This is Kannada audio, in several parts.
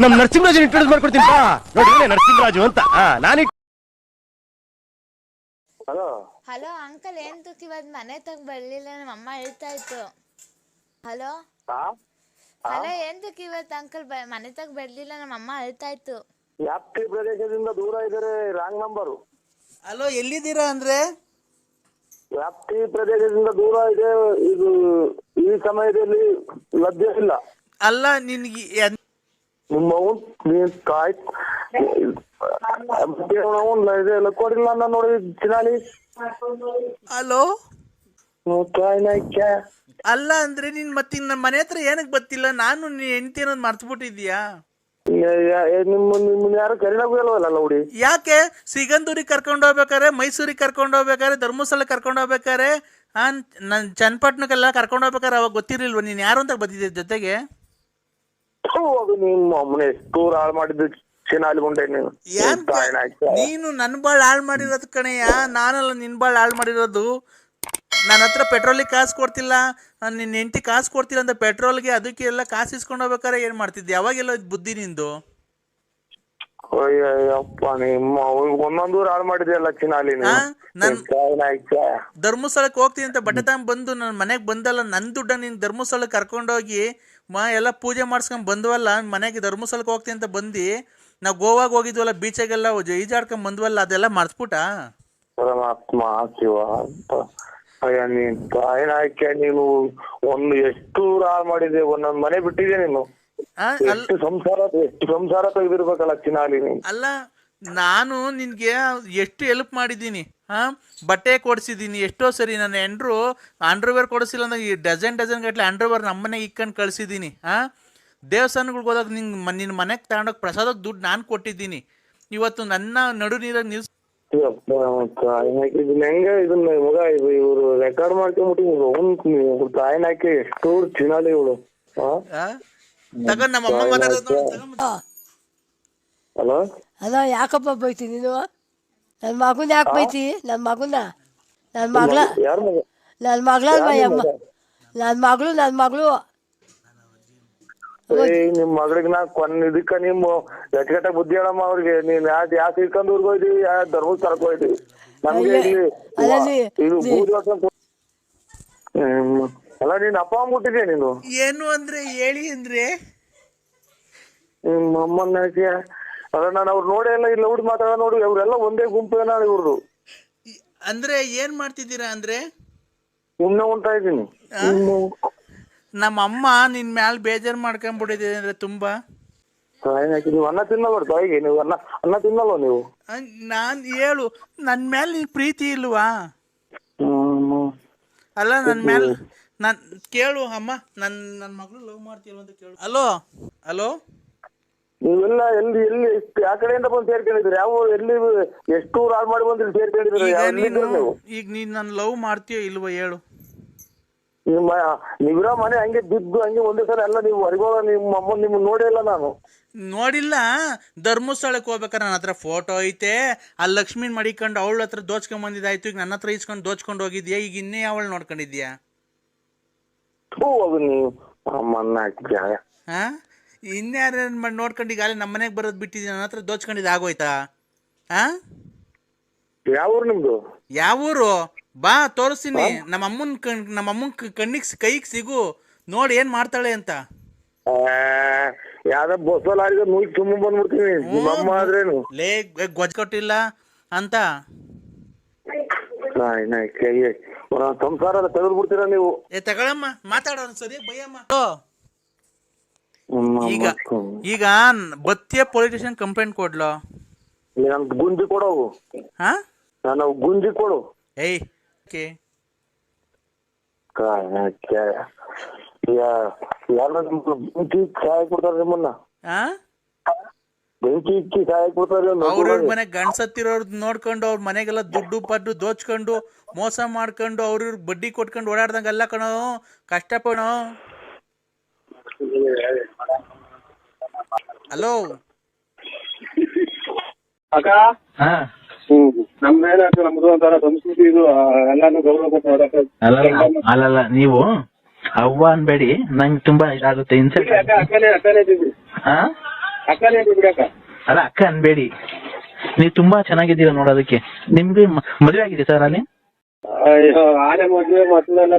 ನಮ್ ನರಸಿಂಹರಾಜ್ ಇಂಟ್ರೊಡ್ಯೂಸ್ ಮಾಡ್ಕೊಡ್ತೀನಿ ಬಾ. ನೋಡಿ ನರಸಿಂಹರಾಜು ಅಂತ ನಾನು. ಹಲೋ ಹಲೋ ಅಂಕಲ್, ಏನ್ ತುಕ್ ಇವತ್ತು ಮನೆ ತಗ ಬರ್ಲಿಲ್ಲ? ನಮ್ಮ ಅಮ್ಮ ಹೇಳ್ತಾ ಇತ್ತು. ಹಲೋ ಹಲೋ, ಏನ್ ತುಕ್ ಇವತ್ತು ಅಂಕಲ್ ಮನೆ ತಗ ಬರ್ಲಿಲ್ಲ? ನಮ್ಮ ಅಮ್ಮ ಹೇಳ್ತಾ ಇತ್ತು. ವ್ಯಾಪ್ತಿ ಪ್ರದೇಶದಿಂದ ದೂರ ಇದ್ದಾರೆ, ರಾಂಗ್ ನಂಬರು. ಹಲೋ, ಎಲ್ಲಿದ್ದೀರಾ ಅಂದ್ರೆ? ವ್ಯಾಪ್ತಿ ಪ್ರದೇಶದಿಂದ ದೂರ ಇದೆ, ಇದು ಈ ಸಮಯದಲ್ಲಿ ಲಭ್ಯ ಇಲ್ಲ. ಅಲ್ಲ ನಿನ್ಗೆ ನಿಮ್ಮ ಕಾಯ್ ಕೊಡಿಲ್ಲ ಅನ್ನ ನೋಡಿ ಚಿನಾಲಿ. ಹಲೋ, ಕಾಯ್ನಾಯ್ಕ ಅಲ್ಲ ಅಂದ್ರೆ ನೀನ್ ಮತ್ತೆ ನನ್ನ ಮನೆ ಹತ್ರ ಏನಕ್ ಬರ್ತಿಲ್ಲ? ನಾನು ನೀನ್ ಹೆಂಡತಿ ಅನ್ನೋದು ಮರ್ತ್ಬಿಟ್ಟಿದ್ಯಾ? ನಿಮ್ಮನ್ನ ಯಾರು ಕರಿನಾಗೂ ಇಲ್ವಲ್ಲ ನೋಡಿ. ಯಾಕೆ? ಸಿಗಂದೂರಿಗೆ ಕರ್ಕೊಂಡು ಹೋಗ್ಬೇಕಾರೆ, ಮೈಸೂರಿಗೆ ಕರ್ಕೊಂಡು ಹೋಗ್ಬೇಕಾರೆ, ಧರ್ಮಸ್ಥಳ ಕರ್ಕೊಂಡು ಹೋಗ್ಬೇಕಾರೆ, ನನ್ ಚನ್ನಪಟ್ಟಣಕ್ಕೆಲ್ಲ ಕರ್ಕೊಂಡು ಹೋಗ್ಬೇಕಾರೆ ಅವಾಗ ಗೊತ್ತಿರ್ಲಿಲ್ವ ನೀನ್ ಯಾರು ಅಂತ ಬಂದಿದ್ದೆ ಜೊತೆಗೆ? ನಿಮ್ಮ ಅಮ್ಮನ ಎಷ್ಟು ಹಾಳು ಮಾಡಿದ್ದು ಚಿನಾಲಿ ಮುಂಡೆ ನೀನು ನನ್ ಬಾಳ್ ಹಾಳು ಮಾಡಿರೋದು ಕಣಯ್ಯ, ನಾನಲ್ಲ ನಿನ್ ಬಾಳ್ ಹಾಳು ಮಾಡಿರೋದು. ನನ್ನ ಹತ್ರ ಪೆಟ್ರೋಲಿಗೆ ಕಾಸು ಕೊಡ್ತಿಲ್ಲ, ನಿನ್ನ ಹೆಂಡತಿ ಕಾಸು ಕೊಡ್ತಿಲ್ಲ ಅಂತ ಪೆಟ್ರೋಲ್ಗೆ ಅದಕ್ಕೆ ಎಲ್ಲ ಕಾಸು ಇಸ್ಕೊಂಡು ಹೋಗ್ಬೇಕಾರೆ ಏನ್ ಮಾಡ್ತಿದ್ದೆ? ಯಾವಾಗೆಲ್ಲ ಬುದ್ಧಿ ನಿಂದು? ಅಯ್ಯಪ್ಪ, ನಿಮ್ಮ ಒಂದೊಂದೂರು ಹಾಳು ಮಾಡಿದೆಯಲ್ಲ ಚಿನಾಲಿ. ಧರ್ಮಸ್ಥಳಕ್ಕೆ ಹೋಗ್ತೀನಿ ಅಂತ ಬಟ್ಟೆ ತಗೊಂಡ್ಬಂದು ನನ್ನ ಮನೆಗೆ ಬಂದಲ್ಲ, ನನ್ನ ದುಡ್ಡ ನೀನು ಧರ್ಮಸ್ಥಳಕ್ಕೆ ಕರ್ಕೊಂಡೋಗಿ ಎಲ್ಲ ಪೂಜೆ ಮಾಡಿಸ್ಕೊಂಡ್ ಬಂದ್ವಲ್ಲ, ಮನೆಗೆ ಧರ್ಮಸ್ಥಳಕ್ಕೆ ಹೋಗ್ತೀನಿ ಅಂತ ಬಂದು ನಾವು ಗೋವಾಗ ಹೋಗಿದ್ವಲ್ಲ, ಬೀಚಾಗೆಲ್ಲ ಈಜಾಡ್ಕೊಂಡ್ ಬಂದ್ವಲ್ಲ, ಅದೆಲ್ಲ ಮರ್ತ್ಬಿಟ್ಟ? ಪರಮಾತ್ಮ ಶಿವ ಅಂತ. ಅಯ್ಯ ನೀನ್ ತಾಯಿನಾಯ್ಕೆ, ನೀನು ಒಂದು ಎಷ್ಟು ಹಾಳು ಮಾಡಿದೆ, ಒಂದೊಂದ್ ಮನೆ ಬಿಟ್ಟಿದೆ ನೀನು. ಎಷ್ಟು ಸಂಸಾರ ತೆಗೆದಿರ್ಬೇಕಲ್ಲ ಚಿನಾಲಿ ನೀನು. ಅಲ್ಲ, ನಾನು ನಿನ್ಗೆ ಎಷ್ಟು ಹೆಲ್ಪ್ ಮಾಡಿದ್ದೀನಿ. ಬಟ್ಟೆ ಕೊಡಿಸಿದ್ದೀನಿ ಎಷ್ಟೋ ಸರಿ. ನನ್ನ ಹೆಂಡ್ರು ಅಂಡರ್ವೇರ್ ಕೊಡಿಸಿಲ್ಲ ಅಂದ್ರೆ ಈ ಡಜನ್ ಗಟ್ಟಲೆ ಅಂಡರ್ವೇರ್ ನಮ್ಮನೆಗೆ ಇಕ್ಕೊಂಡು ಕಳಿಸಿದ್ದೀನಿ. ದೇವಸ್ಥಾನಗಳಿಗೆ ಹೋದಾಗ ನಿನ್ನ ಮನೆಗೆ ತಗೊಂಡೋಗಿ ಪ್ರಸಾದಕ್ಕೆ ದುಡ್ಡು ನಾನು ಕೊಟ್ಟಿದ್ದೀನಿ. ಇವತ್ತು ನನ್ನ ನಡು ನೀರಾಗ ನಿಲ್ಸಿ ಹೆಂಗ ಇದನ್ನ ಮಗ ಇವ್ರು ರೆಕಾರ್ಡ್ ಮಾಡ್ಕೊಂಡ್ಬಿಟ್ಟು ತಾಯಿನಾಯ್ಕೆ ಎಷ್ಟು ಚಿನಾಲಿ ಇವಳು. ತಗೊಂಡ್ ನಮ್ಮಮ್ಮ ಮಾತಾಡೋದು. ಹಲೋ ಅಲ್ಲ, ಯಾಕಪ್ಪ ಬೈತಿ ನೀನು? ನನ್ನ ಮಗನ ಯಾಕೆ ಬೈತಿ? ನನ್ನ ಮಗನ, ನನ್ನ ಮಗಳ, ನನ್ನ ಮಗಳ ಅಮ್ಮ, ನನ್ನ ಮಗಳು. ನಿಮ್ ಮಗಳಿಗೆ ನಾ ಇದಕ್ಕ ನಿಮ್ಮ ಗಟ್ಟ ಬುದ್ಧಿ ಹೇಳಮ್ಮ ಅವ್ರಿಗೆ. ನೀನ್ ಯಾವ ಶ್ರೀಕಂದ್ ಊರ್ಗ್ ಹೋಯ್ತಿವಿ, ಯಾವ ಧರ್ಮಸ್ಥಳಕ್ಕೆ ಹೋಯ್ತಿವಿ. ನಮ್ಗೆ ಇದು ಅಲ್ಲ, ನೀನ್ ಅಪ್ಪ ಅಮ್ಮ ಹುಟ್ಟಿದ್ಯಾ ನೀನು? ಏನು ಅಂದ್ರೆ ಹೇಳಿ ಅಂದ್ರೆ ನಿಮ್ಮ ಅಮ್ಮನ ಅದ ನಾನು ಅವ್ರು ನೋಡೇ ಇಲ್ಲ, ಇಲ್ಲ ಹುಡುಗಿ ಮಾತಾಡ ನೋಡಿ, ಅವ್ರೆಲ್ಲ ಒಂದೇ ಗುಂಪು ಏನ ಇವ್ರದು. ಅಂದ್ರೆ ಏನ್ ಮಾಡ್ತಿದ್ದೀರಾ ಅಂದ್ರೆ? ಸುಮ್ನೆ ಉಂಟಾ ಇದ್ದೀನಿ. ನಮ್ಮ ಅಮ್ಮ ನಿನ್ ಮ್ಯಾಲ ಬೇಜಾರ್ ಮಾಡ್ಕೊಂಡ್ಬಿಟ್ಟಿದೆ ಅಂದ್ರೆ ತುಂಬಾ. ನೀವು ಅನ್ನ ತಿನ್ನಬಾರ್ದು ತಾಯಿಗೆ, ನೀವು ಅನ್ನ ತಿನ್ನಲ್ವ ನೀವು? ನಾನ್ ಹೇಳು, ನನ್ ಮ್ಯಾಲ ನಿನ್ ಪ್ರೀತಿ ಇಲ್ವಾ? ಅಲ್ಲ, ನನ್ ಮ್ಯಾಲ ನಾನ್ ಕೇಳು ಅಮ್ಮ, ನನ್ನ ಮಗಳು ಲವ್ ಮಾಡ್ತೀವ ಅಂತ ಕೇಳು. ಹಲೋ ಹಲೋ, ನೀವೆಲ್ಲ ಎಲ್ಲಿ ಯಾವ ಕಡೆಯಿಂದ ಬಂದು ಸೇರ್ಕೊಂಡಿದ್ರಿ? ಯಾವ ಎಲ್ಲಿ ಎಷ್ಟು ಹಾಳು ಮಾಡಿ ಬಂದ್ರಿ ಸೇರ್ಕೊಂಡಿದ್ರಿ? ಈಗ ನೀನ್ ನನ್ ಲವ್ ಮಾಡ್ತೀಯೋ ಇಲ್ವೋ ಹೇಳು? ನೀವಿರೋ ಮನೆ ಹಂಗೆ ಬಿದ್ದು ಹಂಗೆ ಒಂದೇ ಸಲ ಎಲ್ಲ ನೀವು ಹೊರಗೋಗ. ನಿಮ್ಮ ಅಮ್ಮ ನಿಮ್ ನೋಡೇ ಇಲ್ಲ ನಾನು. ನೋಡಿಲ್ಲ. ಧರ್ಮಸ್ಥಳಕ್ಕೆ ಹೋಗ್ಬೇಕಾರೆ ನನ್ನ ಹತ್ರ ಫೋಟೋ ಐತೆ, ಆ ಲಕ್ಷ್ಮೀನ್ ಮಡಿಕೊಂಡು ಅವಳ ಹತ್ರ ದೋಚ್ಕೊಂಡ್ ಬಂದಿದ್ದಾಯ್ತು. ಈಗ ನನ್ನ ಹತ್ರ ಇಸ್ಕೊಂಡು ದೋಚ್ಕೊಂಡು ಹೋಗಿದ್ಯಾ, ಈಗ ಇನ್ನೇ ಅವಳು ನೋಡ್ಕೊಂಡಿದ್ಯಾ? ನೀವು ಅಮ್ಮನ್ನ ಇನ್ಯಾರ ನೋಡ್ಕೊಂಡು ಈಗ ನಮ್ಮ ಮನೆಗೆ ಬರೋದು ಬಿಟ್ಟಿದ್ಯಾ? ನನ್ನ ಹತ್ರ ದೋಚ್ಕೊಂಡಿದ್ದು ಆಗೋಯ್ತಾ? ಯಾವ ಊರು ನಿಮ್ದು? ಯಾವ ಊರು? ಬಾ ತೋರಿಸ್ತೀನಿ. ನಮ್ಮ ಅಮ್ಮನ್ ಕಣ್ಣಿಗೆ ಕೈಗೆ ಸಿಗು, ನೋಡಿ ಏನ್ ಮಾಡ್ತಾಳೆ ಅಂತ. ಯಾವ್ದ ಬಸ್ಸಲ್ಲಿ ನೂಲ್ ತುಂಬ ಬಂದ್ಬಿಡ್ತೀನಿ. ನಿಮ್ಮಮ್ಮ ಆದ್ರೇನು ಲೇ ಗೊಜ್ಜ ಕೊಟ್ಟಿಲ್ಲ ಅಂತ ಸಂಸಾರ ತೆಗೆದು ಬಿಡ್ತೀರಾ ನೀವು? ತಗೊಳಮ್ಮ, ಮಾತಾಡೋಣ ಸರಿ ಬೈಯಮ್ಮ. ಈಗ ಬತ್ತಿಯ ಪೊಲೀಸ್ ಸ್ಟೇಷನ್ ಕಂಪ್ಲೇಂಟ್ ಕೊಡ್ಲೋ? ನನ್ ಗುಂಜಿ ಕೊಡೋಗು. ನಾನು ಗುಂಜಿ ಕೊಡು. ಏಯ್ ಬೆಂಕಿ ಸಹಾಯ ಕೊಡ್ತಾರೆ ನಿಮ್ಮನ್ನ. ಬೆಂಕಿ ಇಕ್ಕಿ ಸಹಾಯ ಕೊಡ್ತಾರೆ. ಅವ್ರವ್ರ ಮನೆ ಗಂಡ್ಸತ್ತಿರೋರ್ದು ನೋಡ್ಕೊಂಡು ಅವ್ರ ಮನೆಗೆಲ್ಲ ದುಡ್ಡು ಪಡ್ಡು ದೋಚ್ಕೊಂಡು ಮೋಸ ಮಾಡ್ಕೊಂಡು ಅವ್ರ ಬಡ್ಡಿ ಕೊಟ್ಕೊಂಡು ಓಡಾಡ್ದಂಗೆಲ್ಲ ಕಣೋ ಕಷ್ಟಪಡೋ. ಹಲೋ ಅಕ್ಕ, ನಮ್ಮೇಲೆ ನಮ್ದು ಒಂಥರ ಸಂಸ್ಕೃತಿ, ಇದು ಎಲ್ಲಾನು ಗೌರವ ಕೊಟ್ಟು. ಅಲ್ಲಲ್ಲ, ನೀವು ಅವ್ವ ಅನ್ಬೇಡಿ, ನಂಗೆ ತುಂಬಾ ಇದಾಗುತ್ತೆ. ಇನ್ಸಲ್ಟ್. ಅಕ್ಕನೇ ಅಕ್ಕನೇ ಬಿಡಿ ಅಕ್ಕ. ಅಲ್ಲ ಅಕ್ಕ ಅನ್ಬೇಡಿ, ನೀವು ತುಂಬಾ ಚೆನ್ನಾಗಿದ್ದೀರಾ ನೋಡೋದಕ್ಕೆ. ನಿಮ್ಗೆ ಮದುವೆ ಆಗಿದೆ ಸರ್ ಅಲ್ಲಿ? ಅಯ್ಯೋ ಆನೆ ಮದ್ವೆ ಮಕ್ಕಳೆಲ್ಲ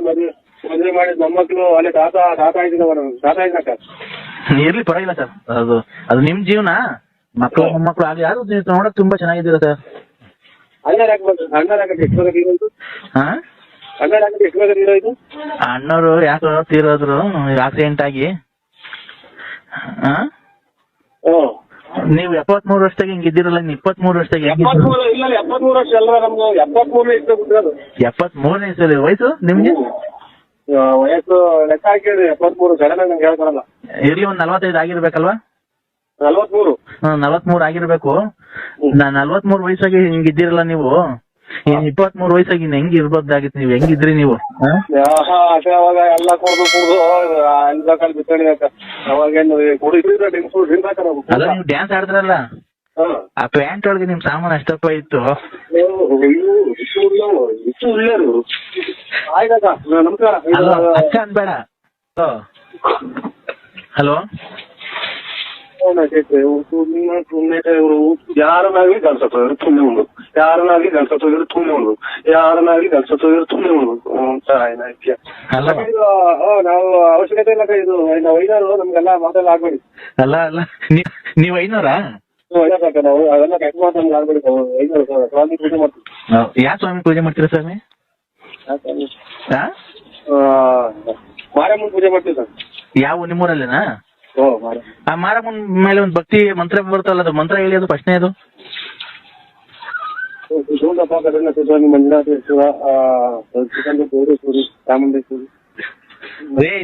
ಮದ್ವೆ ಮಾಡಿದ್ ಮೊಮ್ಮಕ್ಳು ಅಲ್ಲೇ ತಾತ ಇದ್ರಕ್ಕ. ಇರ್ಲಿ ಪರವಾಗಿಲ್ಲ ಸರ್, ಅದು ನಿಮ್ ಜೀವನ. ಮಕ್ಕಳು ಮೊಮ್ಮಕ್ಕಳು ಆಗ್ಲಿ, ಯಾರು ನೋಡಕ್ ತುಂಬಾ ಚೆನ್ನಾಗಿದ್ದೀರಾ ಸರ್. ಅಣ್ಣರಾಗಕ್ಕೆ ಎಷ್ಟು ಬೇಕಾಗಿರೋದು? ಹಾ, ಅಣ್ಣರಾಗಕ್ಕೆ ಎಷ್ಟು ಬೇಕಾಗಿರೋದು? ಅಣ್ಣವರು ಯಾಕೋ ತೀರೋದ್ರು ಆಕ್ಸಿಡೆಂಟ್ ಆಗಿ. ಹಾ, ನೀವು 73 ವರ್ಷದಾಗ ಹಿಂಗಿದ್ದೀರಲ್ಲ, 23 ವರ್ಷದಾಗ ಹೆಂಗಿದ್ರು? 73 ವರ್ಷ ಅಲ್ವಾ ನಮ್ದು, 73 ಇಷ್ಟ ಬಿಟ್ಟಿರೋದು. 73ನೇ ಸರಿ ವಯಸ್ಸು ನಿಮ್ಗೆ? ವಯಸ್ಸು ಲೆಕ್ಕ ಹಾಕಿದ್ರೆ 73 ಸಡನ್ ಆಗಿ ನಂಗೆ ಹೇಳ್ಕೊಳಲ್ಲ. ಇರ್ಲಿ, ಒಂದ್ 45 ಆಗಿರ್ಬೇಕಲ್ವಾ? 43. 43 ಆಗಿರ್ಬೇಕು. 43 ವಯಸ್ಸಾಗಿ ಹಿಂಗಿದ್ದೀರಲ್ಲ ನೀವು, 23 ವಯಸ್ಸಾಗಿ ಹೆಂಗ್ ಇರ್ಬೋದಾಗಿತ್ತು? ನೀವು ಹೆಂಗಿದ್ರಿ ನೀವು? ಅವಾಗ ಎಲ್ಲ ಕುಡ್ದು ಅಲ್ಬೇಕಾಲ್ ಬಿತ್ತಣಿಕ ಅವಾಗೇನು ಅಲ್ಲ, ನೀವು ಡ್ಯಾನ್ಸ್ ಆಡಿದ್ರಲ್ಲ, ಆ ಪ್ಯಾಂಟ್ ಒಳಗೆ ನಿಮ್ ಸಾಮಾನು ಅಷ್ಟಪ್ಪ ಇತ್ತು. ಇಷ್ಟು ಒಳ್ಳೆಯರು. ಆಯ್ತಕ್ಕ, ನಮಸ್ಕಾರ. ಅಕ್ಕ ಅನ್ಬೇಡ. ಹಲೋ, ಯಾರನ್ನಾಗ್ಲಿ ಕಲ್ಸೋರು ತುಂಬೆ ಉಂಡು, ಯಾರನ್ನಾಗ್ಲಿ ಕಲ್ಸೋರು ತುಂಬೆ ಉಂಡು, ಯಾರನ್ನಾಗ್ಲಿ ಕಲ್ಸೋರು ತುಂಬೆ ಉಂಡು. ನಾವು ಅವಶ್ಯಕತೆ ಇಲ್ಲ ಇದು, ನಾವು ಐದಾರು ನಮ್ಗೆಲ್ಲ ಮಾತೆಲ್ಲ ಆಗ್ಬೇಡಿ. ಅಲ್ಲ ನೀವ್ 500? ನಾವು ಅದೆಲ್ಲ ಕೆಟ್ಟ ಮಾತು ನಮ್ಗೆ ಆಗ್ಬೇಡಿ. 500 ಸ್ವಾಮಿ ಪೂಜೆ ಮಾಡ್ತೀವಿ. ಯಾವ ಸ್ವಾಮಿ ಪೂಜೆ ಮಾಡ್ತೀರಾ ಸ್ವಾಮಿ? ಮಾರಮ್ಮನ ಪೂಜೆ ಮಾಡ್ತೀವಿ ಸರ್. ಯಾವ ನಿಮ್ಮೂರಲ್ಲೇನಾ? ಆ ಮಾರಮ್ಮನ ಮೇಲೆ ಒಂದು ಭಕ್ತಿ ಮಂತ್ರ ಬರ್ತಲ್ಲ, ಅದು ಮಂತ್ರ ಹೇಳಿ, ಅದು ಪ್ರಶ್ನೆ ಅದು. ಸ್ವಾಮಿ ಮಂಜುನಾಥೇಶ್ವರ, ಚಾಮುಂಡೇಶ್ವರಿ.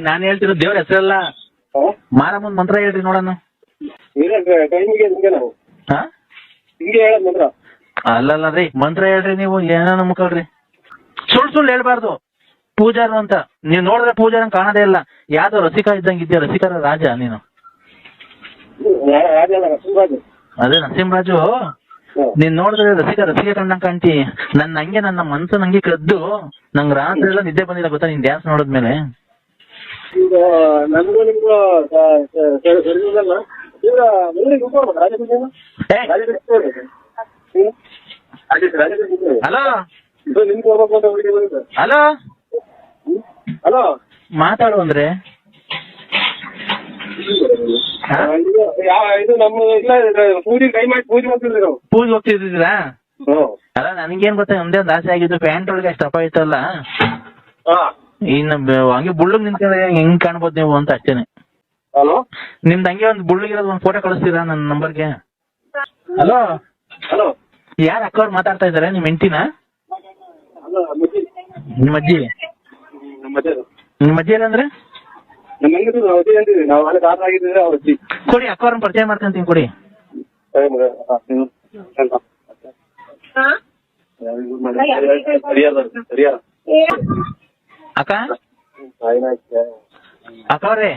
ನಾನ್ ಹೇಳ್ತಿರೋ ದೇವ್ರ ಹೆಸರಲ್ಲ, ಮಾರಮ್ಮನ ಮಂತ್ರ ಹೇಳ್ರಿ ನೋಡೋಣ. ಟೈಮಿಗೆ ಹಿಂಗೆ ನಾವು ಹಿಂಗೆ ಹೇಳೋದ್ ಮಂತ್ರ. ಅಲ್ಲಲ್ಲ ರೀ, ಮಂತ್ರ ಹೇಳ್ರಿ ನೀವು, ಏನೋ ನಂಬ್ಕೊಳ್ರಿ. ಸುಳ್ಳು ಹೇಳ್ಬಾರ್ದು. ಪೂಜಾರು ಅಂತ ನೀವ್ ನೋಡಿದ್ರೆ ಪೂಜಾರ ಕಾಣದೇ ಇಲ್ಲ, ಯಾವ್ದೋ ರಸಿಕ ಇದ್ದಂಗೆ ಇದೆಯಾ, ರಸಿಕರ ರಾಜ ನೀನು. ಅದೇ ನರಸಿಂಹರಾಜು, ನೀನ್ ನೋಡಿದ್ರೆ ರಸಿಕ ಕಂಡಂಗ್ ಕಾಣ್ತಿ. ನನ್ನ ಮನ್ಸು ನಂಗೆ ಕದ್ದು ನಂಗೆ ರಾತ್ರಿ ಎಲ್ಲ ನಿದ್ದೆ ಬಂದಿಲ್ಲ ಗೊತ್ತಾ, ನೀನ್ ಡ್ಯಾನ್ಸ್ ನೋಡಿದ್ಮೇಲೆ. ಈಗ ನನ್ಗೂ ನಿಮ್ಗೂ ಹಲೋ ಹಲೋ ಹಲೋ ಮಾತಾಡು ಅಂದ್ರೆ ಇದು ನಮ್ಮ ಇಲ್ಲ ಪೂಜೆ ಕೈ ಮಾಡಿ ಪೂಜೆ ಮಾಡ್ತಿದ್ವಿ ನಾವು. ಪೂಜೆ ಹೋಗ್ತಿದ್ದೀರಾ? ಅಲ್ಲ, ನನ್ಗೇನ್ ಗೊತ್ತಾ, ಒಂದೇ ಒಂದು ಆಸೆ ಆಗಿದ್ದು, ಪ್ಯಾಂಟ್ ಒಳಗೆ ಅಷ್ಟು ಅಪ್ಪ ಐತಲ್ಲ, ಇನ್ನು ಹಂಗೆ ಬುಳ್ಳಗ್ ನಿಂತ್ಕೊಂಡ್ರೆ ಹೆಂಗ್ ಕಾಣ್ಬೋದು ನೀವು ಅಂತ ಅಷ್ಟೇನೆ. ನಿಮ್ದು ಹಂಗೆ ಒಂದು ಬುಳ್ಳಗಿರೋದು ಒಂದು ಫೋಟೋ ಕಳಿಸ್ತೀರಾ ನನ್ನ ನಂಬರ್ಗೆ? ಹಲೋ ಹಲೋ, ಯಾರು ಅಕ್ಕವ್ರು ಮಾತಾಡ್ತಾ ಇದಾರೆ? ನಿಮ್ ಹೆಂಡ್ತಿನ? ನಿಮ್ಮ ಅಜ್ಜಿ? ನಿಮ್ಮ ಅಜ್ಜಿ ಅಂದ್ರೆ ನಾವು ಅಲ್ಲಿ ದಾದ ಆಗಿದ್ರೆ ಅವ್ರ ಅಜ್ಜಿ. ಕೊಡಿ, ಅಕ್ಕವ್ರನ್ನ ಪರಿಚಯ ಮಾಡ್ಕೊಂತೀನಿ, ಕೊಡಿ. ಅಕ್ಕ ಅಕ್ಕವ್ರೆ,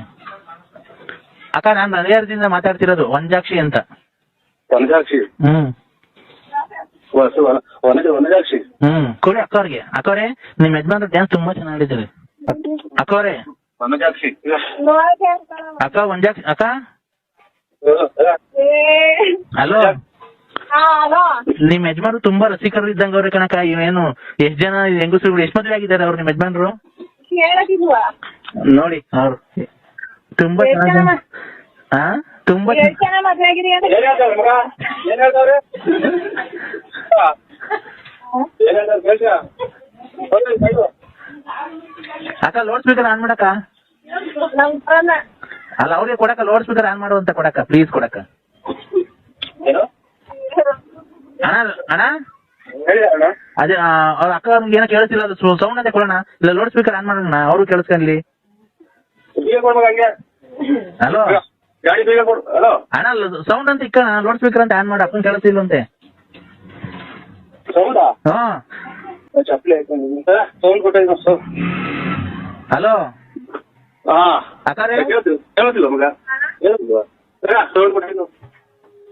ಅಕ್ಕ ನಾನ್ ಹರಿಹರದಿಂದ ಮಾತಾಡ್ತಿರೋದು, ವಂಜಾಕ್ಷಿ ಅಂತ. ವಂಜಾಕ್ಷಿ? ವಂಜಾಕ್ಷಿ. ಕೊಡಿ ಅಕ್ಕವ್ರಿಗೆ. ಅಕ್ಕವ್ರೆ, ನಿಮ್ ಯಜಮಾನ್ರ ಡ್ಯಾನ್ಸ್ ತುಂಬಾ ಚೆನ್ನಾಗಿದ್ದಾರೆ. ಅಕ್ಕವ್ರೆ, ವಂಜಾಕ್ಷಿ ಅಕ್ಕ ವಂಜಾಕ್ಷಿ ಅಕ್ಕ. ಹಲೋ, ನಿಮ್ ಯಜಮಾನ್ರು ತುಂಬಾ ರಸಿಕರು ಇದ್ದಂಗ ಅವ್ರೆ ಕಣಕ. ಇವೇನು ಎಷ್ಟ್ ಜನ ಹೆಂಗಸರು ಎಷ್ಟ್ ಮದ್ವೆ ಆಗಿದ್ದಾರೆ ಅವ್ರು ನಿಮ್ ಯಜಮಾನ್ರು? ನೋಡಿ ಅವ್ರು ತುಂಬಾ ಚೆನ್ನಾಗಿ ತುಂಬಾ ಅಕ್ಕ ಲೌಡ್ ಸ್ಪೀಕರ್ ಆನ್ ಮಾಡಕ್ಕ. ಅಲ್ಲ, ಅವ್ರಿಗೆ ಕೊಡಕ್ಕ, ಲೌಡ್ ಸ್ಪೀಕರ್ ಆನ್ ಮಾಡು ಅಂತ ಕೊಡಕ್ಕ, ಪ್ಲೀಸ್ ಕೊಡಕ್ಕ. ಅಣ್ಣ ಅದೇ ಅವ್ರ ಅಕ್ಕ ಅವ್ರಿಗೆ ಏನೋ ಕೇಳಿಸಿಲ್ಲ, ಅದು ಸೌಂಡ್ ಅದೇ ಕೊಡೋಣ, ಇಲ್ಲ ಲೌಡ್ ಸ್ಪೀಕರ್ ಆನ್ ಮಾಡೋಣ, ಅವರು ಕೇಳಿಸ್ಕೊಂಡ್ಲಿ. ಹಲೋ ಅಣ್ಣ, ಸೌಂಡ್ ಅಂತ ಇಕ್ಕಣ, ಲೌಡ್ ಸ್ಪೀಕರ್ ಅಂತ ಆನ್ ಮಾಡಿ, ಅಪ್ಪನ್ ಕೇಳಿಸಿಲ್ವಂತೆ. ಹಾ, ಹಲೋ ಅಕ್ಕಾರೆ.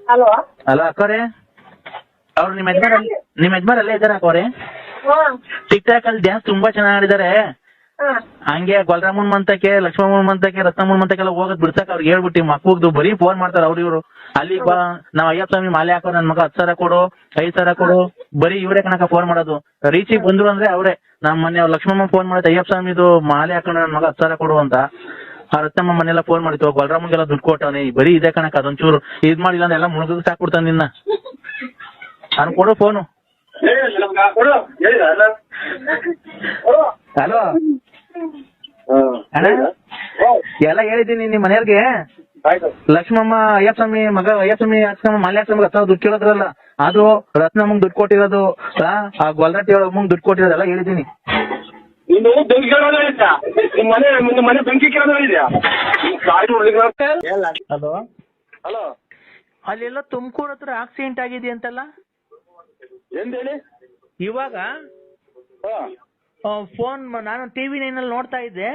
ಹಲೋ ಅಕ್ಕವ್ರೆ, ಅವ್ರು ನಿಮ್ಮ ಯಜಮಾನ್ ಅಲ್ಲೇ ಇದಾರೆ ಅಕ್ಕವ್ರೆ? ಟಿಕ್ ಟಾಕ್ ಅಲ್ಲಿ ಡ್ಯಾನ್ಸ್ ತುಂಬಾ ಚೆನ್ನಾಗಿ ಆಡಿದ್ದಾರೆ. ಹಂಗೆ ಗೊಲ್ರಾಮನ್ ಮಂತಕ್ಕೆ, ಲಕ್ಷ್ಮಮ್ಮನ್ ಮಂತಕ್ಕೆ, ರತ್ನಮ್ಮನ್ ಮಂತಕ್ಕೆಲ್ಲ ಹೋಗೋದ್ ಬಿಡ್ಸಕ್ ಅವ್ರಿಗೆ ಹೇಳ್ಬಿಟ್ಟು ಮಕ್ಕಳು ಬರೀ ಫೋನ್ ಮಾಡ್ತಾರೆ ಅವ್ರು ಇವ್ರು. ಅಲ್ಲಿ ಬಾ ನಾವ್ ಅಯ್ಯಪ್ಪ ಸ್ವಾಮಿ ಮಾಲೆ ಹಾಕೋ ನನ್ ಮಗ 10,000 ಕೊಡು 5,000 ಕೊಡು, ಬರೀ ಇವ್ರೇ ಕಣಕ ಫೋನ್ ಮಾಡೋದು. ರೀಚಿಗೆ ಬಂದ್ರು ಅಂದ್ರೆ ಅವ್ರೆ. ನಮ್ಮ ಮನೆ ಲಕ್ಷ್ಮಮ್ಮ ಫೋನ್ ಮಾಡುತ್ತೆ, ಅಯ್ಯಪ್ಪ ಸ್ವಾಮಿದು ಮಾಲೆ ಹಾಕೊಂಡು ನನ್ ಮಗ 10,000 ಕೊಡು ಅಂತ. ಆ ರತ್ನಮ್ಮ ಮನೆಲ್ಲ ಫೋನ್ ಮಾಡಿತ್ತು, ಗೊಲ್ರಾಮನ್ಗೆಲ್ಲ ದುಡ್ಡು ಕೊಟ್ಟವನೆ, ಬರೀ ಇದೆ ಕಣಕ. ಅದೊಂಚೂರು ಇದ್ ಮಾಡಿಲ್ಲ ಅಂದ್ರೆ ಎಲ್ಲ ಮುಳುಗ ಸಾಕ್ಬಿಡ್ತಾನೆ ನಿನ್ನ. ಅವ್ನು ಕೊಡು ಫೋನು. ಹಲೋ ಅಣ್ಣ, ಎಲ್ಲ ಹೇಳಿದ್ದೀನಿ ನಿಮ್ ಮನೆಯವ್ರಿಗೆ. ಲಕ್ಷ್ಮಮ್ಮ ಅಯ್ಯಪ್ಪ ಸ್ವಾಮಿ ಮಗ, ಅಯ್ಯಪ್ಪ ಸ್ವಾಮಿ ಅಕ್ಕಮ್ಮ ಮಾಲೆ ಹಾಕ್ಸ್ಕೊಂಡ್ 10,000 ದುಡ್ಡು ಕೇಳಿದ್ರಲ್ಲ, ಅದು ರತ್ನಮ್ಮಂಗ್ ದುಡ್ಡು ಕೊಟ್ಟಿರೋದು, ಆ ಗೊಲ್ರಟ್ಟಿ ಅಮ್ಮಂಗ್ ದುಡ್ಡು ಕೊಟ್ಟಿರೋದೆಲ್ಲ ಹೇಳಿದ್ದೀನಿ. ನೀನು ಬೆಂಕಿ ಕೇಳೋದಿದ್ಯಾ? ನಿಮ್ಮ ಮನೆ ಬೆಂಕಿ ಕೇಳೋದಿದ್ಯಾ? ಹಲೋ ಹಲೋ, ಅಲ್ಲೆಲ್ಲ ತುಮಕೂರು ಹತ್ರ ಆಕ್ಸಿಡೆಂಟ್ ಆಗಿದೆ ಅಂತಲ್ಲ ಏನ್ ಹೇಳಿ? ಇವಾಗ ಫೋನ್ ನಾನು TV9 ಅಲ್ಲಿ ನೋಡ್ತಾ ಇದ್ದೆ.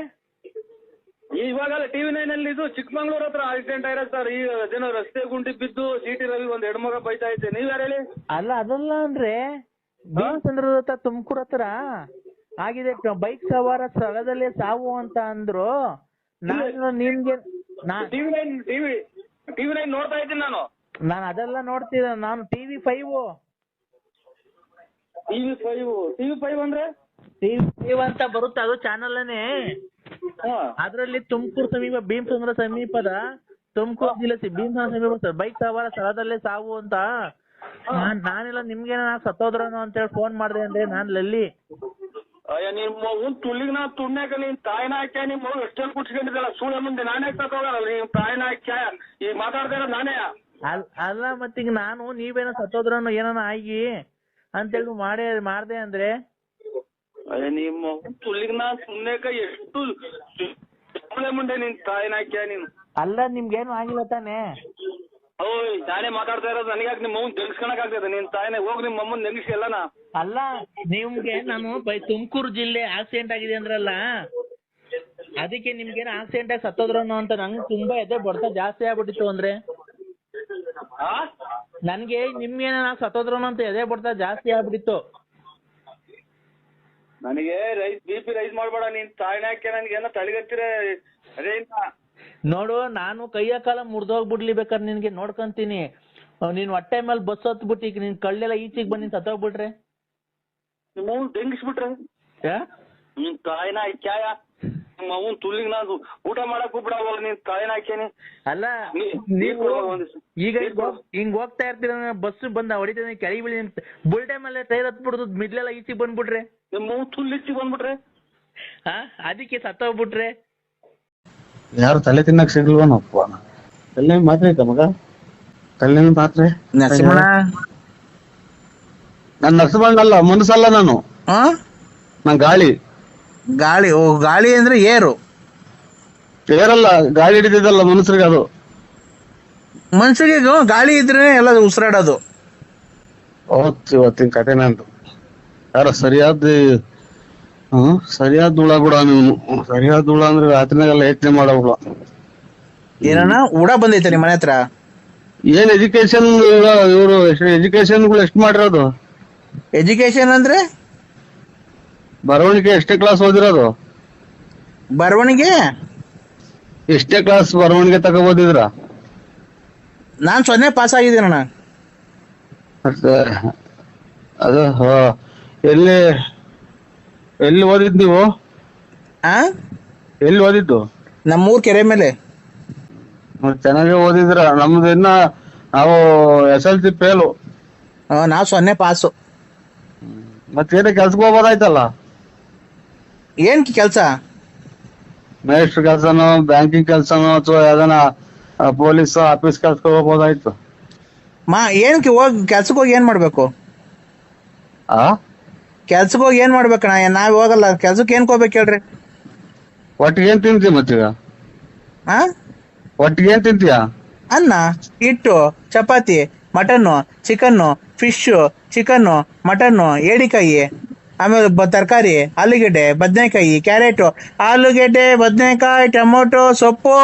ಇವಾಗಲ್ಲ TV9 ಅಲ್ಲಿ ಇದು ಚಿಕ್ಕಮಂಗ್ಳೂರ್ ಹತ್ರ ಆಕ್ಸಿಡೆಂಟ್ ಆಗಿರೋದು ಸರ್. ಈ ಜನ ರಸ್ತೆ ಗುಂಡಿ ಬಿದ್ದು ಸಿಟಿ ರವಿ ಒಂದ್ ಹೆಣ್ಮಗ ಬೈತಾ ಇದ್ದೆ. ನೀವ್ ಯಾರು ಹೇಳಿ? ಅಲ್ಲ ಅದಲ್ಲ ಅಂದ್ರೆ ಭೀಮಸಂದ್ರದ ಹತ್ರ ತುಮಕೂರು ಹತ್ರ ಆಗಿದೆ, ಬೈಕ್ ಸವಾರ ಸ್ಥಳದಲ್ಲೇ ಸಾವು ಅಂತ ಅಂದ್ರು. ನಾನು ನಿಮ್ಗೆ TV9 ನೋಡ್ತಾ ಇದ್ದೀನಿ ನಾನು ಅದೆಲ್ಲ ನೋಡ್ತಿದ್ದೆ. ನಾನು TV5 ಅಂದ್ರೆ TV5 ಅಂತ ಬರುತ್ತೆ, ಅದು ಚಾನಲ್ನೇ. ಅದ್ರಲ್ಲಿ ತುಮಕೂರು ಸಮೀಪ ಭೀಮಸಂದ್ರ ಸಮೀಪದ ತುಮಕೂರು ಜಿಲ್ಲೆ ಭೀಮಸಂದ್ರ ಸಮೀಪ ಬೈಕ್ ಸವಾರ ಸ್ಥಳದಲ್ಲೇ ಸಾವು ಅಂತ. ನಾನೆಲ್ಲ ನಿಮ್ಗೆ ಸತ್ತೋದ್ರನು ಅಂತ ಹೇಳಿ ಫೋನ್ ಮಾಡಿದೆ ಅಂದ್ರೆ ನಾನು ಲಲ್ಲಿ. ಅಯ್ಯ ನಿಮ್ಮ ತುಳಿಗ್ ನಾ ತುಣ್ಯಾಕ ನೀನ್ ತಾಯಿನ ಹಾಕ್ಯ ನಿಮ್ ಮಗು ಎಷ್ಟೆಲ್ಲ ಕುಟ್ಸ್ಕೊಂಡಿದ್ದಲ್ಲ ಸುಳ್ಳ ಮುಂದೆ ನಾನೇ ಸತ್ತೋಗಲ್ಲ. ನೀವ್ ತಾಯಿನ ಹಾಕ್ಯ ಈಗ ಮಾತಾಡ್ತಾ ಇರೋದು ನಾನೇ. ಅಲ್ಲ ಮತ್ತೀಗ ನಾನು ನೀವೇನೋ ಸತ್ತೋದ್ರನು ಏನಾನ ಆಗಿ ಅಂತೇಳಿ ಮಾಡ್ದೆ ಅಂದ್ರೆ ಅಯ್ಯ ನಿಮ್ಮ ತುಳಿಗ್ ನಾ ಸುಮ್ನೆಕ ಎಷ್ಟು ಮುಂದೆ ನಿನ್ ತಾಯಿನ ಹಾಕ್ಯ ನೀನು. ಅಲ್ಲ ನಿಮ್ಗೇನು ಆಗಿಲ್ಲ ತಾನೆ? ಓಯ್ ನಾನೇ ಮಾತಾಡ್ತಾ ಇರೋದು. ನನಗ್ಯಾಕೆ ನಿಮ್ಮ ಮಗನ್ ತೆಗಿಸ್ಕೊಳಕ್ ಆಗ್ತದೆ? ನಿನ್ ತಾಯಿನ ಹೋಗಿ ನಿಮ್ಮ ಅಮ್ಮನ್ ನೆಗಿಸ್ಕಲ್ಲನಾ? ಅಲ್ಲ ನಿಮ್ಗೆ ನಾನು ತುಮಕೂರು ಜಿಲ್ಲೆ ಆಕ್ಸಿಡೆಂಟ್ ಆಗಿದೆ ಅಂದ್ರಲ್ಲ, ಅದಕ್ಕೆ ನಿಮ್ಗೇನು ಆಕ್ಸಿಡೆಂಟ್ ಆಗಿ ಸತ್ತೋದ್ರನು ಅಂತ ನಂಗೆ ತುಂಬಾ ಎದೆ ಬಡ್ತ ಜಾಸ್ತಿ ಆಗ್ಬಿಟ್ಟಿತ್ತು. ಅಂದ್ರೆ ನನ್ಗೆ ನಿಮ್ಗೇನ ಸತ್ತೋದ್ರನು ಅಂತ ಎದೆ ಬಡ್ತ ಜಾಸ್ತಿ ಆಗ್ಬಿಟ್ಟಿತ್ತು. ನನಗೆ BP ರೈಸ್ ಮಾಡ್ಬೇಡ. ನೀನ್ ತಾಯಿನ ಹಾಕ್ಯ ನನ್ಗೇನ ತಲೆಗತ್ತಿರ ಅದೇ ನೋಡು, ನಾನು ಕೈಯ ಕಾಲ ಮುರಿದೋಗ್ಬಿಡ್ಲಿ ಬೇಕಾದ್ರೆ ನಿನ್ಗೆ ನೋಡ್ಕೊಂತೀನಿ. ನೀನ್ ಹೊಟ್ಟೆ ಮೇಲೆ ಬಸ್ ಹತ್ಬಿಟ್ಟು ಈಗ ನಿನ್ ಕಳ್ಳೆಲ್ಲ ಈಚೆಗೆ ಬಂದು ನೀನ್ ಸತ್ತೋಗ್ಬಿಟ್ರೆ ನಿಮ್ಮ ಅವ್ನ್ ತೆಂಗಿಸ್ಬಿಟ್ರೆ ನಿನ್ ತಾಯಿನ ಹಾಕ್ಯಾಯ ನಿಮ್ಮ ಅವ್ನ್ ತುಲ್ಲಿಗ್ ನಾನು ಊಟ ಮಾಡಕ್ ಬಿಡವ ನೀನ್ ತಾಯಿನ ಹಾಕ್ಯಾನಿ. ಅಲ್ಲ ನೀವು ಈಗ ಹಿಂಗ್ ಹೋಗ್ತಾ ಇರ್ತೀರ, ಬಸ್ ಬಂದ ಹೊಡಿತೀನಿ ಕೆಳಗೆ ಬೀಳಿ ಬುಲ್ಟೆ ಮೇಲೆ ಟೈರ್ ಹತ್ಬಿಡುದು, ಮಿಡ್ಲೆಲ್ಲ ಈಚೆಗೆ ಬಂದ್ಬಿಟ್ರೆ ನಿಮ್ಮ ಅವ್ನ್ ತುಲ್ ಈಚೆಗೆ ಬಂದ್ಬಿಟ್ರೆ ಅದಕ್ಕೆ ಸತ್ತೋಗ್ಬಿಟ್ರೆ. ಯಾರು ತಲೆ ತಿನ್ನಕ್ ಸಿಗ್ಲ್ವನಪ್ಪ? ತಲೆ ಮಾತ್ರ ಐತ ಮಗ, ತಲೆ ಮಾತ್ರೆ. ನನ್ ನರಸಿಂಹಣ್ಣಲ್ಲ, ಮನಸ್ಸಲ್ಲ ನಾನು. ನಾನ್ ಗಾಳಿ. ಓ ಗಾಳಿ ಅಂದ್ರೆ ಏರಲ್ಲ, ಗಾಳಿ ಹಿಡಿದಿದ್ದಲ್ಲ ಮನುಷ್ಯರಿಗೆ. ಅದು ಮನುಷ್ಯರಿಗೆ ಗಾಳಿ ಇದ್ರೆ ಎಲ್ಲ ಉಸಿರಾಡೋದು. ಇವತ್ತಿನ ಕತೆ ನಂದು. ಯಾರ ಸರಿಯಾದ ಹುಳ ಕೂಡ ನೀವು. ಸರಿಯಾದ ಹುಳ ಅಂದ್ರೆ ರಾತ್ರಿನಾಗೆಲ್ಲ ಯೋಚನೆ ಮಾಡೋ ಹುಳ. ಏನಣ್ಣ ಹುಳ ಬಂದೈತೆ ನಿಮ್ ಮನೆ ಹತ್ರ? ಏನ್ ಎಜುಕೇಶನ್ ಇವರು ಎಜುಕೇಶನ್ ಎಷ್ಟು ಮಾಡಿರೋದು? ಎಜುಕೇಶನ್ ಅಂದ್ರೆ ಬರವಣಿಗೆ ಎಷ್ಟೇ ಕ್ಲಾಸ್ ಓದಿರೋದು? ಬರವಣಿಗೆ ಎಷ್ಟೇ ಕ್ಲಾಸ್ ಬರವಣಿಗೆ ತಗೋಬೋದಿದ್ರ? ನಾನ್ 0 ಪಾಸ್ ಆಗಿದ್ದೀನಣ್ಣ. ಅದು ಎಲ್ಲಿ ಓದಿದ್ ನೀವು? ಎಲ್ಲಿ ಓದಿದ್ದು? ನಮ್ಮೂರ್ ಕೆರೆ ಮೇಲೆ. ಚೆನ್ನಾಗಿ ಓದಿದ್ರ. ನಮ್ದು ಇನ್ನ ನಾವು SLC ಫೇಲು. ನಾವ್ 0 ಪಾಸು. ಮತ್ತೇನ ಕೆಲ್ಸಕ್ಕೆ ಹೋಗ್ಬೋದಾಯ್ತಲ್ಲ? ಏನ್ ಕೆಲ್ಸ? ಮೇಸ್ಟ್ರ್ ಕೆಲ್ಸನೋ, ಬ್ಯಾಂಕಿಂಗ್ ಕೆಲ್ಸನೋ, ಅಥವಾ ಯಾವ್ದಾನ ಪೊಲೀಸ್ ಆಫೀಸ್ ಕೆಲ್ಸಕ್ಕೆ ಹೋಗ್ಬೋದಾಯ್ತು. ಏನಕ್ಕೆ ಹೋಗಿ ಕೆಲ್ಸಕ್ಕೆ ಹೋಗಿ ಏನ್ ಮಾಡ್ಬೇಕು? ಕೆಲ್ಸಕ್ಕೆ ಹೋಗಿ ಏನ್ ಮಾಡ್ಬೇಕಣ್ಣ? ನಾವ್ ಹೋಗಲ್ಲ ಕೆಲ್ಸಕ್ಕೆ. ಏನ್ ಹೋಗ್ಬೇಕು ಹೇಳ್ರಿ? ಒಟ್ಟಿಗೆ ಏನ್ ತಿಂತೀಯ ಮತ್ತೀಗ? ಒಟ್ಟಿಗೆ ಏನ್ ತಿಂತೀಯ? ಅನ್ನ, ಹಿಟ್ಟು, chapati, mutton, chicken, fish, chicken, mutton, ಏಡಿಕಾಯಿ, ಆಮೇಲೆ ತರಕಾರಿ, ಆಲೂಗೆಡ್ಡೆ, ಬದನೆಕಾಯಿ, ಕ್ಯಾರೆಟು, ಆಲೂಗೆಡ್ಡೆ, ಬದನೆಕಾಯಿ, ಟೊಮೊಟೊ, ಸೊಪ್ಪು,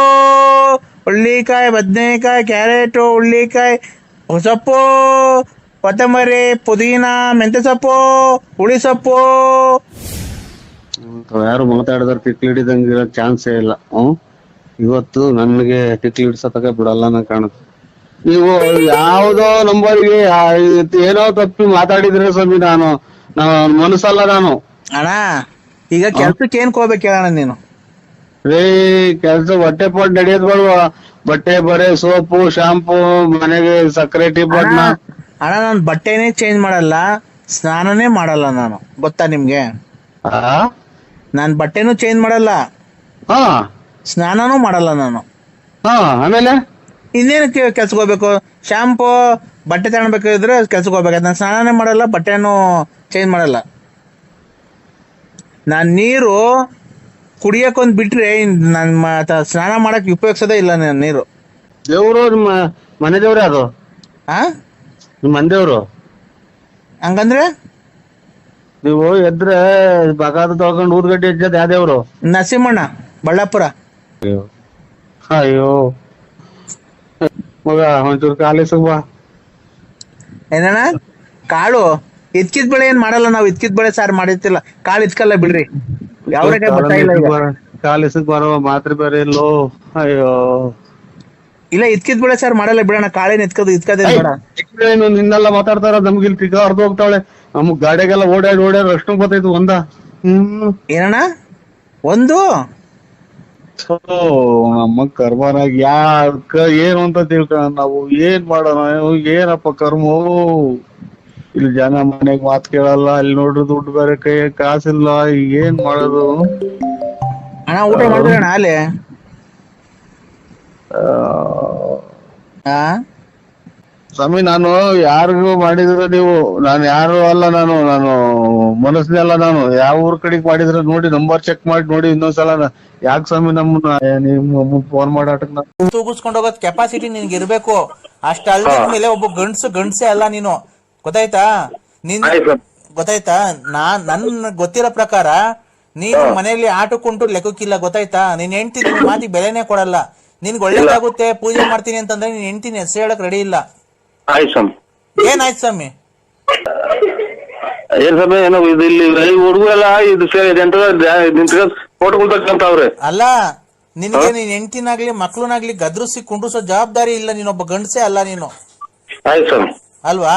ಹುಳ್ಳಿಕಾಯಿ, ಬದನೆಕಾಯಿ, ಕ್ಯಾರೆಟು, ಹುಳ್ಳಿಕಾಯಿ, ಸೊಪ್ಪು, ಕೊತ್ತಂಬರಿ, ಪುದೀನ, ಮೆಂತ್ಯ ಸೊಪ್ಪು, ಹುಳಿ ಸೊಪ್ಪು. ಯಾರು ಮಾತಾಡಿದ್ರೆ ಟಿಕ್ಲಿ ಹಿಡಿದಂಗೆ ಇರೋ ಚಾನ್ಸೇ ಇಲ್ಲ. ಇವತ್ತು ನನಗೆ ಟಿಕ್ಲಿ ಹಿಡ್ಸತಕ ಬಿಡಲ್ಲ ನಂಗೆ ಕಾಣುತ್ತೆ. ನೀವು ಯಾವ್ದೋ ನಂಬರ್ಗೆ ಏನೋ ತಪ್ಪಿ ಮಾತಾಡಿದ್ರೆ ಸ್ವಾಮಿ, ನಾನು ಮನಸ್ಸಲ್ಲ ನಾನು. ಅಣ್ಣ ಈಗ ಕೆಲ್ಸಕ್ಕೆ ಏನ್ ಹೋಗ್ಬೇಕು ಹೇಳೋಣ ನೀನು? ರೇ ಕೆಲ್ಸ ಹೊಟ್ಟೆ ಪಾಟ್ ನಡೆಯೋದ್ ಬೇಡವಾ? ಬಟ್ಟೆ ಬರೆ, ಸೋಪು, ಶಾಂಪೂ, ಮನೆಗೆ ಸಕ್ಕರೆ, ಟೀ ಬಣ್ಣ. ಅಣ್ಣ ನಾನು ಬಟ್ಟೆನೇ ಚೇಂಜ್ ಮಾಡಲ್ಲ, ಸ್ನಾನನೇ ಮಾಡಲ್ಲ ನಾನು, ಗೊತ್ತಾ ನಿಮ್ಗೆ? ನಾನ್ ಬಟ್ಟೆನೂ ಚೇಂಜ್ ಮಾಡಲ್ಲ, ಸ್ನಾನನೂ ಮಾಡಲ್ಲ ನಾನು. ಆಮೇಲೆ ಇನ್ನೇನಕ್ಕೆ ಕೆಲ್ಸಕ್ಕೆ ಹೋಗ್ಬೇಕು? ಶಾಂಪೂ ಬಟ್ಟೆ ತಗೊಳ್ಬೇಕಾದ್ರೆ ಕೆಲ್ಸಕ್ಕೆ ಹೋಗ್ಬೇಕು. ನಾನು ಸ್ನಾನನೇ ಮಾಡಲ್ಲ, ಬಟ್ಟೆನೂ ಚೇಂಜ್ ಮಾಡಲ್ಲ. ನಾನ್ ನೀರು ಕುಡಿಯಕ್ಕೊಂದ್ ಬಿಟ್ರೆ ನನ್ ಸ್ನಾನ ಮಾಡಕ್ ಉಪಯೋಗಿಸೋದೇ ಇಲ್ಲ ನಾನು ನೀರು. ದೇವ್ರು ನಿಮ್ಮ ಮನೆ ದೇವ್ರೇ ಅದು? ನಿಮ್ ಮನೆ ದೇವ್ರು? ಹಂಗಂದ್ರೆ ನೀವು ಎದ್ರೆ ಬಗಾದ ತೊಳ್ಕೊಂಡು ಊದ್ಗಡ್ಡೆ ಎಜ್ಜದ್ ಯಾವ ದೇವ್ರು? ನರಸಿಂಹಣ್ಣ, ಬಳ್ಳಾಪುರ. ಅಯ್ಯೋ ಮಗ ಒಂಚೂರು ಕಾಲೇಜ್ ಬಾ. ಏನಣ್ಣ? ಕಾಳು ಇದ್ಕಿದ್ ಬೆಳೆ ಏನ್ ಮಾಡಲ್ಲ ನಾವು. ಇದ್ಕಿದ್ ಬೆಳೆ ಸಾರು ಮಾಡಿರ್ತಿಲ್ಲ, ಕಾಳು ಇದ್ಕಲ್ಲ ಬಿಡ್ರಿ. ಯಾವ್ರಿಗೆ ಬರ್ತಾ ಇಲ್ಲ ಕಾಲೇಜ್ ಬರೋ ಮಾತ್ರ ಬೇರೆ ಇಲ್ಲೋ. ಅಯ್ಯೋ ಇಲ್ಲ, ಇದ್ಕಿದ್ ಬೆಳೆ ಸಾರು ಮಾಡಲ್ಲ ಬಿಡೋಣ. ಕಾಳೇನ್ ಇದ್ಕದೇ ಬೇಡ. ನಿನ್ನೆಲ್ಲ ಮಾತಾಡ್ತಾರ, ನಮ್ಗೆ ಇಲ್ಲಿ ಟಿಕ ಹೊಡೆದು ಹೋಗ್ತಾಳೆ. ನಮಗ್ ಗಾಡಿಗೆಲ್ಲ ಓಡಾಡಿ ಅಷ್ಟು ಗೊತ್ತಾಯ್ತು ಒಂದ. ಏನಣ್ಣ ಒಂದು ನಮ್ಮ ಕರ್ಮನಾಗ ಯಾಕ ಏನು ಅಂತ ತಿಳ್ಕ ನಾವು ಏನ್ ಮಾಡೋಣ? ಏನಪ್ಪ ಕರ್ಮೋ? ಇಲ್ಲಿ ಜನ ಮನೆಗ್ ಮಾತ್ ಕೇಳಲ್ಲ, ಅಲ್ಲಿ ನೋಡ್ರಿ ದುಡ್ಡು ಬೇರೆ ಕೈ ಕಾಸಿಲ್ಲ, ಏನ್ ಮಾಡೋದು? ಅಣ್ಣ ಊಟ ಮಾಡಿದ್ರಣ್ಣ ಅಲ್ಲೇ? ಸ್ವಾಮಿ ನಾನು ಯಾರಿಗೂ ಮಾಡಿದ್ರೆ ನೀವು, ನಾನು ಯಾರು ಅಲ್ಲ, ನಾನು ಮನಸ್ಸಿನಲ್ಲ. ನಾನು ಯಾವ ಊರ್ ಕಡೆಗೆ ಮಾಡಿದ್ರೆ ನೋಡಿ, ನಂಬರ್ ಚೆಕ್ ಮಾಡಿ ನೋಡಿ ಇನ್ನೊಂದ್ಸಲ. ಯಾಕೆ ಸ್ವಾಮಿ ನಿಮ್ಮ ಫೋನ್ ಮಾಡಾಟಕ್ ತೂಗಿಸ್ಕೊಂಡು ಹೋಗೋದ್ ಕೆಪಾಸಿಟಿ ನಿನ್ಗೆ ಇರ್ಬೇಕು. ಅಷ್ಟ ಅಲ್ದ್ಮೇಲೆ ಒಬ್ಬ ಗಂಡ್ಸೆ ಅಲ್ಲ ನೀನು, ಗೊತ್ತಾಯ್ತಾ? ಗೊತ್ತಾಯ್ತಾ? ನನ್ ಗೊತ್ತಿರೋ ಪ್ರಕಾರ ನೀನು ಮನೆಯಲ್ಲಿ ಆಟಕ್ಕುಂಟು ಲೆಕ್ಕಕ್ಕಿಲ್ಲ, ಗೊತ್ತಾಯ್ತಾ? ನೀನ್ ಹೆಂಡ್ತಿ ನಿನ್ ಮಾತಿಗೆ ಬೆಲೆನೇ ಕೊಡಲ್ಲ. ನಿನ್ಗೆ ಒಳ್ಳೇದಾಗುತ್ತೆ ಪೂಜೆ ಮಾಡ್ತೀನಿ ಅಂತಂದ್ರೆ ನೀನ್ ಹೆಂಡ್ತಿನ ಹೆಸರು ಹೇಳಕ್ ರೆಡಿ ಇಲ್ಲ. ಏನಾಯ್ತು ಸ್ವಾಮಿ? ಏನ್ ಸ್ವಾಮಿ ಏನೋ ಇಲ್ಲಿ ಹುಡುಗರೆಲ್ಲ ಇದು ಫೋಟೋಗಳು ತಕ್ಕಂತವ್ರೆ. ಅಲ್ಲ, ನಿನ್ಗೆ ನೀನ್ ಹೆಂಡ್ತಿನಾಗ್ಲಿ ಮಕ್ಳನಾಗ್ಲಿ ಗದ್ರಿಸಿ ಕುಂಡ್ರಿಸೋ ಜವಾಬ್ದಾರಿ ಇಲ್ಲ. ನೀನೊಬ್ಬ ಗಂಡಸೆ ಅಲ್ಲ ನೀನು, ಅಲ್ವಾ?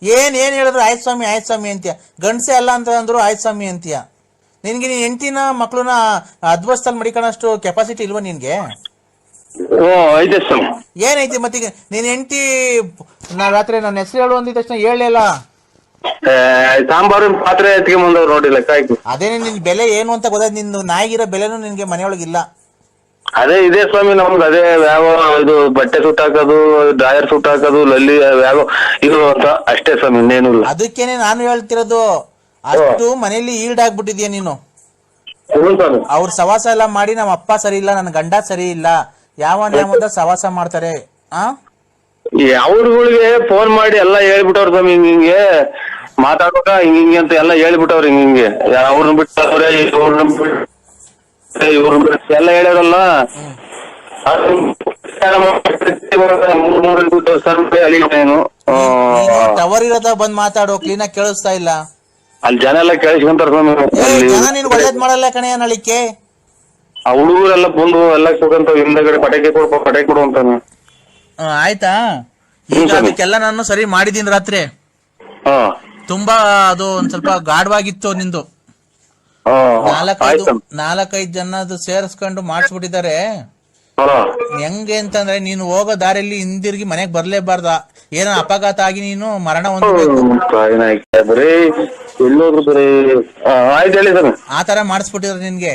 ಏನ್ ಹೇಳಿದ್ರು ಆಯ್ತು ಸ್ವಾಮಿ ಅಂತೀಯ. ಗಂಡಸೆ ಅಲ್ಲ ಅಂತ ಅಂದ್ರು ಆಯ್ತು ಸ್ವಾಮಿ ಅಂತೀಯ. ನಿನ್ಗೆ ನೀನ್ ಹೆಂಡ್ತಿನ ಮಕ್ಳನ್ನ ಅದ್ವಸ್ತಲ್ಲಿ ಮಡಿಕೊಳ್ಳೋಷ್ಟು ಕೆಪಾಸಿಟಿ ಇಲ್ವಾ ನಿನ್ಗೆ? ಏನೈತಿ ಮತ್ತೀಗ? ನೀನ್ ಹೆಂಡ್ತಿ ರಾತ್ರಿ ನನ್ನ ಹೆಸರು ಹೇಳು ಅಂದಿದ ತಕ್ಷಣ ಹೇಳಲಿಲ್ಲ. ಸಾಂಬಾರು ಪಾತ್ರೆ ಎತ್ಕೊಂಡ್ಬಂದವ್ರು ನೋಡಿಲ್ಲ. ಅದೇನೆ ನಿನ್ ಬೆಲೆ ಏನು ಅಂತ ಗೊತ್ತಾಯ್ತು. ನಿನ್ ನಾಯಿಗಿರೋ ಬೆಲೆನೂ ನಿನ್ಗೆ ಮನೆಯೊಳಗಿಲ್ಲ. ಅದೇ ಇದೆ ಸ್ವಾಮಿ ನಮ್ದು. ಅದೇ ಯಾವ ಇದು ಬಟ್ಟೆ ಸುಟ್ಟ ಹಾಕೋದು, ಡ್ರಾಯರ್ ಸುಟ್ಟ ಹಾಕೋದು, ಲಲ್ಲಿ ಯಾವ ಇದು ಅಂತ ಅಷ್ಟೇ ಸ್ವಾಮಿ, ಇನ್ನೇನು ಇಲ್ಲ. ಅದಕ್ಕೇನೆ ನಾನು ಹೇಳ್ತಿರೋದು, ಅಷ್ಟು ಮನೇಲಿ ಈಲ್ಡ್ ಆಗ್ಬಿಟ್ಟಿದ್ಯಾ ನೀನು. ಅವ್ರ ಸವಾಸ ಎಲ್ಲ ಮಾಡಿ ನಮ್ಮ ಅಪ್ಪ ಸರಿ ಇಲ್ಲ, ನನ್ನ ಗಂಡ ಸರಿ ಇಲ್ಲ, ಯಾವ ಸವಾಸ ಮಾಡ್ತಾರೆ. ಅವ್ರಗಳಿಗೆ ಫೋನ್ ಮಾಡಿ ಎಲ್ಲಾ ಹೇಳ್ಬಿಟ್ಟವ್ರ ಸ್ವಾಮಿ, ಹಿಂಗೆ ಮಾತಾಡ್ಬೇಕ ಹಿಂಗೆ ಅಂತ ಎಲ್ಲಾ ಹೇಳ್ಬಿಟ್ಟವ್ರ. ಹಿಂಗೆ ಅವ್ರನ್ನ ಬಿಟ್ಟವ್ರೆ, ಇವ್ರನ್ನ ಬಿಟ್ಟು ಎಲ್ಲ ಹೇಳ್ಯಾರಲ್ಲ. ಟವರ್ ಇರೋದ ಬಂದ್ ಮಾತಾಡೋ, ಕ್ಲೀನ್ ಆಗಿ ಕೇಳಿಸ್ತಾ ಇಲ್ಲ. ಅಲ್ಲಿ ಜನ ಎಲ್ಲ ಕೇಳಿಸ್ಕೊಂತಾರ ಸ್ವಾಮಿ. ಜನ ನೀನ್ ಒಳ್ಳೇದ್ ಮಾಡಲ್ಲ ಕಣೆಯ ನಳಿಕೆ. ಆ ಹುಡುಗರೆಲ್ಲ ಬಂದು ಎಲ್ಲ ಕೂಗಂತ ಹಿಂದಗಡೆ ಪಟಾಕಿ ಕೊಡು ಅಂತಾನೆ. ಆಯ್ತಾ? ಈಗ ಅದಕ್ಕೆಲ್ಲ ನಾನು ಸರಿ ಮಾಡಿದೀನಿ ರಾತ್ರಿ. ತುಂಬಾ ಅದು ಒಂದ್ ಸ್ವಲ್ಪ ಗಾಢವಾಗಿತ್ತು ನಿಂದು. 4-5 ಜನದ್ದು ಸೇರಿಸ್ಕೊಂಡು ಮಾಡಿಸ್ಬಿಟ್ಟಿದ್ದಾರೆ. ಹೆಂಗೆ ಅಂತಂದ್ರೆ ನೀನು ಹೋಗೋ ದಾರಿಯಲ್ಲಿ ಹಿಂದಿರುಗಿ ಮನೆಗ್ ಬರ್ಲೇಬಾರ್ದ. ಏನೋ ಅಪಘಾತ ಆಗಿ ನೀನು ಮರಣ ಹೊಂದಬೇಕು, ಆ ತರ ಮಾಡಿಸ್ಬಿಟ್ಟಿದ್ರೆ ನಿನ್ಗೆ.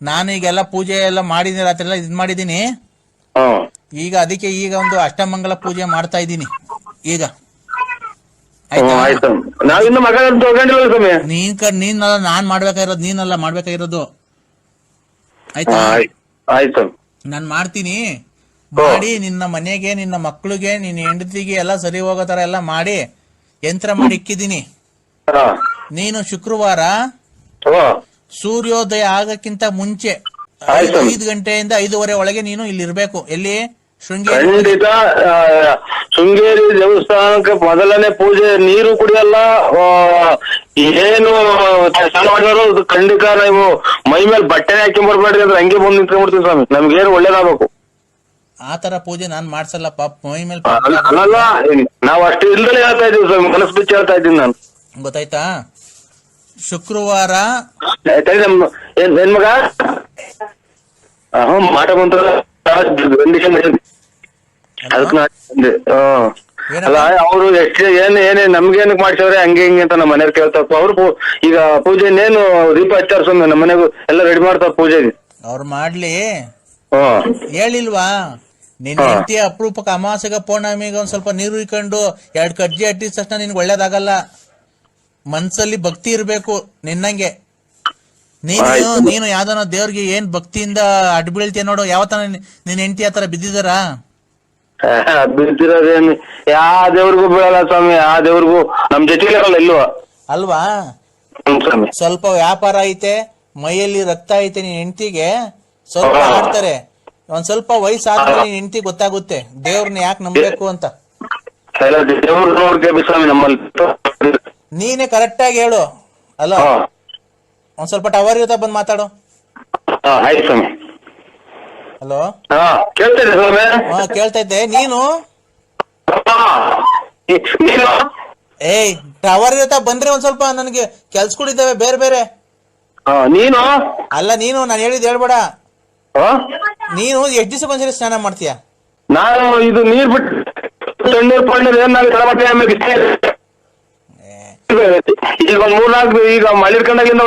ನಾನು ಈಗೆಲ್ಲ ಪೂಜೆ ಎಲ್ಲ ಮಾಡಿದೀನಿ, ರಾತ್ರಿ ಎಲ್ಲ ಇದ್ ಮಾಡಿದೀನಿ. ಈಗ ಅದಕ್ಕೆ ಈಗ ಒಂದು ಅಷ್ಟಮಂಗಲ ಪೂಜೆ ಮಾಡ್ತಾ ಇದ್ದೀನಿ ಈಗ. ನೀನಲ್ಲ ನಾನ್ ಮಾಡ್ಬೇಕಾಗಿರೋದು, ನೀನಲ್ಲ ಮಾಡ್ಬೇಕಾಗಿರೋದು. ಆಯ್ತಾ? ನಾನ್ ಮಾಡ್ತೀನಿ. ಮಾಡಿ ನಿನ್ನ ಮನೆಗೆ, ನಿನ್ನ ಮಕ್ಳಿಗೆ, ನಿನ್ನ ಹೆಂಡತಿಗೆ ಎಲ್ಲ ಸರಿ ಹೋಗೋ ತರ ಎಲ್ಲ ಮಾಡಿ ಯಂತ್ರ ಮಾಡಿ ಇಕ್ಕಿದೀನಿ. ನೀನು ಶುಕ್ರವಾರ ಸೂರ್ಯೋದಯ ಆಗಕ್ಕಿಂತ ಮುಂಚೆ 5 ಗಂಟೆಯಿಂದ 5:15 ಒಳಗೆ ನೀನು ಇಲ್ಲಿ ಇರ್ಬೇಕು. ಎಲ್ಲಿ? ಖಂಡಿತ ಶೃಂಗೇರಿ ದೇವಸ್ಥಾನಕ್ಕೆ ಮೊದಲನೇ ಪೂಜೆ, ನೀರು ಕುಡಿಯಲ್ಲ, ಏನು ಸ್ನಾನ ಮಾಡಿದ್ರು ಖಂಡಿತ ನೀವು ಮೈ ಮೇಲೆ ಬಟ್ಟೆನೆ ಹಾಕಿ ಬರ್ಬೇಡ್ರಿ ಅಂದ್ರೆ ಹಂಗೆ ಬಂದು ನಿಂತ್ಕೊಂಡ್ಬಿಡ್ತೀವಿ ಸ್ವಾಮಿ. ನಮ್ಗೇನು ಒಳ್ಳೇದಾಗಬೇಕು. ಆ ತರ ಪೂಜೆ ನಾನ್ ಮಾಡ್ಸಲ್ಲ ಪಾಪ, ಮೈ ಮೇಲೆ ಅಲ್ಲಲ್ಲ, ನಾವ್ ಅಷ್ಟು ಇಲ್ದಲೇ ಹೇಳ್ತಾ ಇದೀವಿ ಸ್ವಾಮಿ, ಮನಸ್ಸು ಬಿಚ್ಚಿ ಹೇಳ್ತಾ ಇದ್ದೀನಿ ನಾನು. ಗೊತ್ತಾಯ್ತಾ? ಶುಕ್ರವಾರ ಏನ್ ಮಗ ಮಾಟ ಬಂತ ಅಲ್ಲ ಅವ್ರು ಎಷ್ಟು ಏನೇ ನಮ್ಗೇನಕ್ ಮಾಡ್ಸವ್ರೆ ಹಂಗೆ ಹಿಂಗೆ ಅಂತ ನಮ್ಮ ಮನೆಯವ್ರು ಕೇಳ್ತಾರ. ಅವ್ರು ಈಗ ಪೂಜೆ ಇನ್ನೇನು ದೀಪ ಹಚ್ಚಾರ ಸ್ವಾಮಿ, ನಮ್ಮ ಮನೆಗೂ ಎಲ್ಲ ರೆಡಿ ಮಾಡ್ತಾರ ಪೂಜೆಗೆ. ಅವ್ರು ಮಾಡ್ಲಿ, ಹೇಳಿಲ್ವಾ ನಿನ್ ಹೆಂಡತಿ ಅಪರೂಪಕ್ಕೆ ಅಮಾವಾಸ್ಯೆಗೆ ಪೌರ್ಣಮಿಗೆ ಒಂದ್ ಸ್ವಲ್ಪ ನೀರು ಇಕ್ಕೊಂಡು 2 ಕಜ್ಜಿ ಅಟ್ಟಿದ ತಕ್ಷಣ ನಿನ್ಗೆ ಒಳ್ಳೇದಾಗಲ್ಲ. ಮನ್ಸಲ್ಲಿ ಭಕ್ತಿ ಇರ್ಬೇಕು ನಿನ್ನಂಗೆ. ನೀನು ಯಾವ್ದನೋ ದೇವ್ರಿಗೆ ಏನ್ ಭಕ್ತಿಯಿಂದ ಅಡ್ಬೀಳ್ತೀಯ ನೋಡು. ಯಾವತ್ತ ನಿನ್ ಹೆಂಡತಿ ಆತರ ಬಿದ್ದಿದಾರ? ಬಿದ್ದಿರೋದೇನು ಯಾವ ದೇವ್ರಿಗೂ ಬೀಳಲ್ಲ ಸ್ವಾಮಿ, ಆ ದೇವ್ರಿಗೂ ನಮ್ ಜೊತೆಗೆ ಇಲ್ವಾ ಅಲ್ವಾ? ಸ್ವಲ್ಪ ವ್ಯಾಪಾರ ಐತೆ, ಮೈಯಲ್ಲಿ ರಕ್ತ ಐತೆ, ನಿನ್ ಹೆಂಡತಿಗೆ ಸ್ವಲ್ಪ ಆಡ್ತಾರೆ. ಒಂದ್ ಸ್ವಲ್ಪ ವಯಸ್ಸಾದ್ರೆ ನಿನ್ ಹೆಂಡತಿ ಗೊತ್ತಾಗುತ್ತೆ ದೇವ್ರನ್ನ ಯಾಕೆ ನಂಬೇಕು ಅಂತ. ನೀನೇ ಕರೆಕ್ಟ್ ಆಗಿ ಹೇಳು. ಅಲ್ಲ ಒಂದ್ ಸ್ವಲ್ಪ ಟವರ್ ಇರುತ್ತಾ ಬಂದ್ ಮಾತಾಡು. ಹಲೋ, ಕೇಳ್ತಾ ಇದ್ದೆ. ನೀನು ಏಯ್ ಟವರ್ ಇರುತ್ತಾ ಬಂದ್ರೆ ಒಂದ್ ಸ್ವಲ್ಪ ನನ್ಗೆ ಕೆಲ್ಸಗಳಿದ್ದಾವೆ ಬೇರೆ ಬೇರೆ. ನೀನು ಅಲ್ಲ, ನೀನು ನಾನು ಹೇಳಿದ್ ಹೇಳ್ಬೇಡ. ನೀನು ಎಷ್ಟು ದಿವಸಕ್ಕೊಂದ್ಸರಿ ಸ್ನಾನ ಮಾಡ್ತೀಯ? ನಾನು ಇದು ನೀರ್ ಬಿಟ್ಟು ಈಗ ಒಂದ್ 3-4 ಈಗ ಮಳೆ ಇಟ್ಕೊಂಡಾಗಿಂದ